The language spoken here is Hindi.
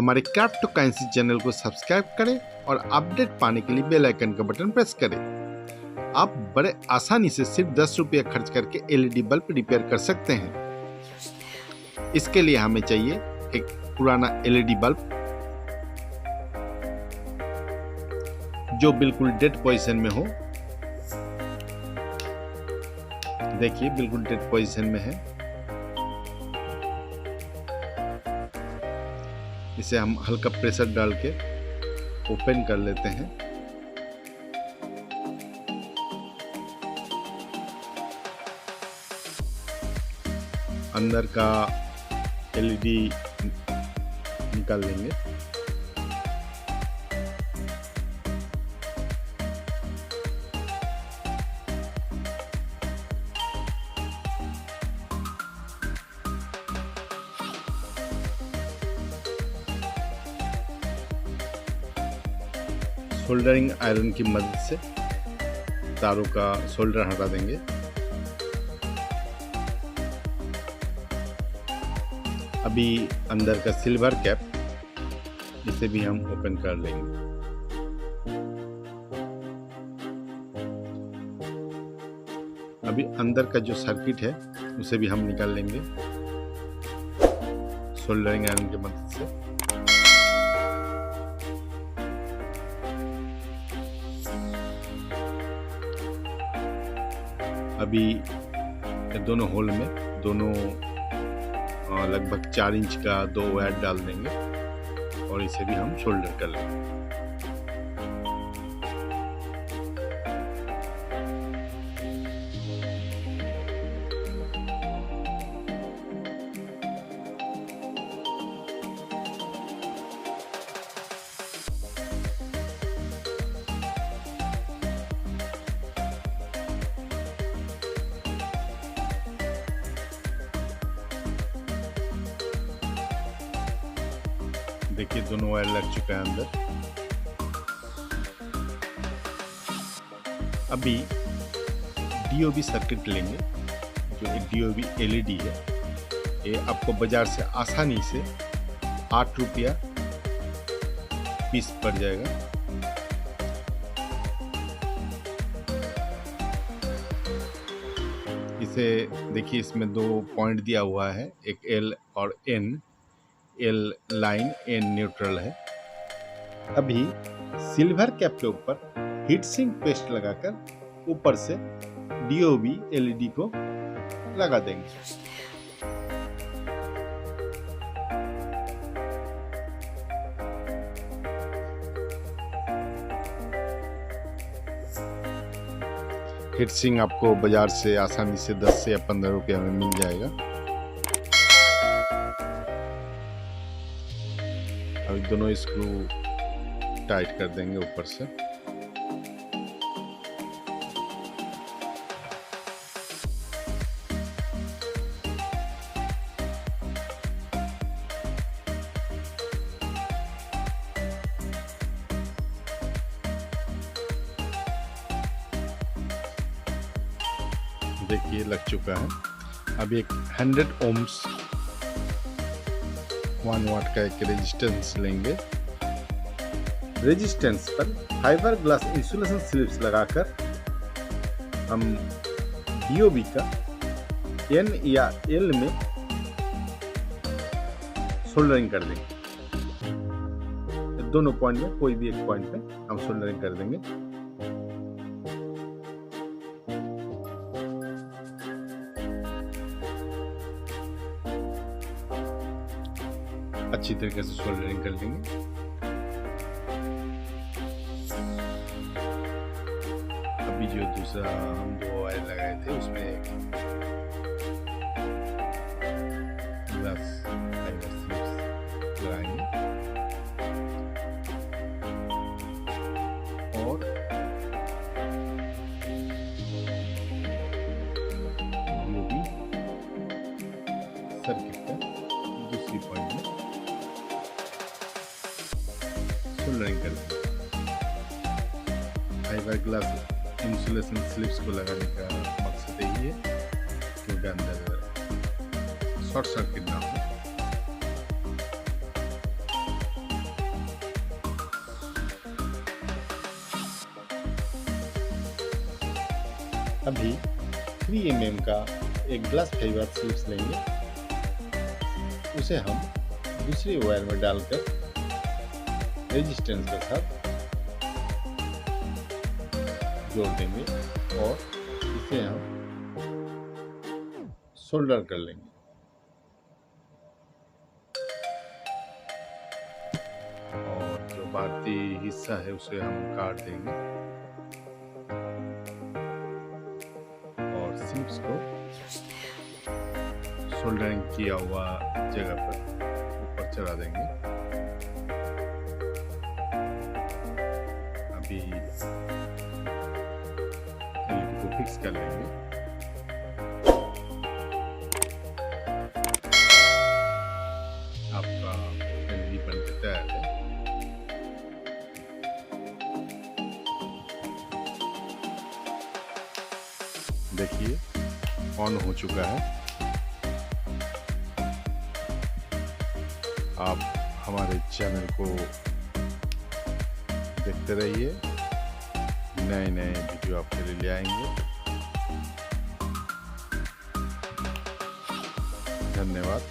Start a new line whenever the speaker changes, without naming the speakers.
हमारे क्राफ्टोकरेंसी चैनल को सब्सक्राइब करें और अपडेट पाने के लिए बेल आइकन का बटन प्रेस करें। आप बड़े आसानी से सिर्फ 10 रुपये खर्च करके एलईडी बल्ब रिपेयर कर सकते हैं। इसके लिए हमें चाहिए एक पुराना एलईडी बल्ब जो बिल्कुल डेड पोजीशन में हो। देखिए बिल्कुल डेड पोजीशन में है। इसे हम हल्का प्रेशर डाल के ओपन कर लेते हैं। अंदर का एलईडी निकाल लेंगे। सोल्डरिंग आयरन की मदद से तारों का सोल्डर हटा देंगे। अभी अंदर का सिल्वर कैप, इसे भी हम ओपन कर लेंगे। अभी अंदर का जो सर्किट है उसे भी हम निकाल लेंगे सोल्डरिंग आयरन की मदद से। अभी दोनों होल में दोनों लगभग 4 इंच का 2 वायर डाल देंगे और इसे भी हम सोल्डर कर लेंगे। देखिए दोनों वायर लग चुका है अंदर। अभी डीओबी सर्किट लेंगे। जो डीओबी एलईडी है ये आपको बाजार से आसानी से 8 रुपया पीस पड़ जाएगा। इसे देखिए इसमें 2 पॉइंट दिया हुआ है, एक एल और N. L line, N neutral है। अभी सिल्वर कैप के ऊपर हीट सिंक पेस्ट लगाकर ऊपर से डीओबी एलईडी को लगा देंगे। हीट सिंक आपको बाजार से आसानी से 10 से या 15 रुपया में मिल जाएगा। अभी दोनों स्क्रू टाइट कर देंगे ऊपर से। देखिए लग चुका है। अभी एक 100 ओम्स 1 वाट का एक रेजिस्टेंस लेंगे। रेजिस्टेंस पर फाइबर ग्लास इंसुलेशन स्लिप्स लगाकर हम डीओबी का एन या एल में सोल्डरिंग कर देंगे। दोनों पॉइंट में कोई भी एक पॉइंट पे हम सोल्डरिंग कर देंगे। अच्छी तरीके से सोल्डरिंग कर लेंगे। अभी जो दूसरा हम 2 वायर लगाए थे उसमें ग्लास फाइबर स्लिप्स लगाएंगे और डीओबी सर्किट का दूसरी पॉइंट में सोल्डरिंग कर देंगे। फाइबर ग्लास इंसुलेशन स्लिप्स को लगाने का मकसद यही है क्योंकि अंदर शॉर्ट सर्किट ना हो। अभी 3 mm का एक ग्लास फाइबर स्लिप्स लेंगे, उसे हम दूसरे वायर में डालकर रेजिस्टेंस के साथ जोड़ देंगे और इसे हम सोल्डर कर लेंगे। और जो बाकी हिस्सा है उसे हम काट देंगे और स्लिप्स को सोल्डरिंग किया हुआ जगह पर ऊपर चढ़ा देंगे। अभी एलईडी को फिक्स कर लेंगे। आपका एलईडी बनकर तैयार है। देखिए ऑन हो चुका है। आप हमारे चैनल को देखते रहिए, नए नए वीडियो आपके लिए ले आएंगे। धन्यवाद।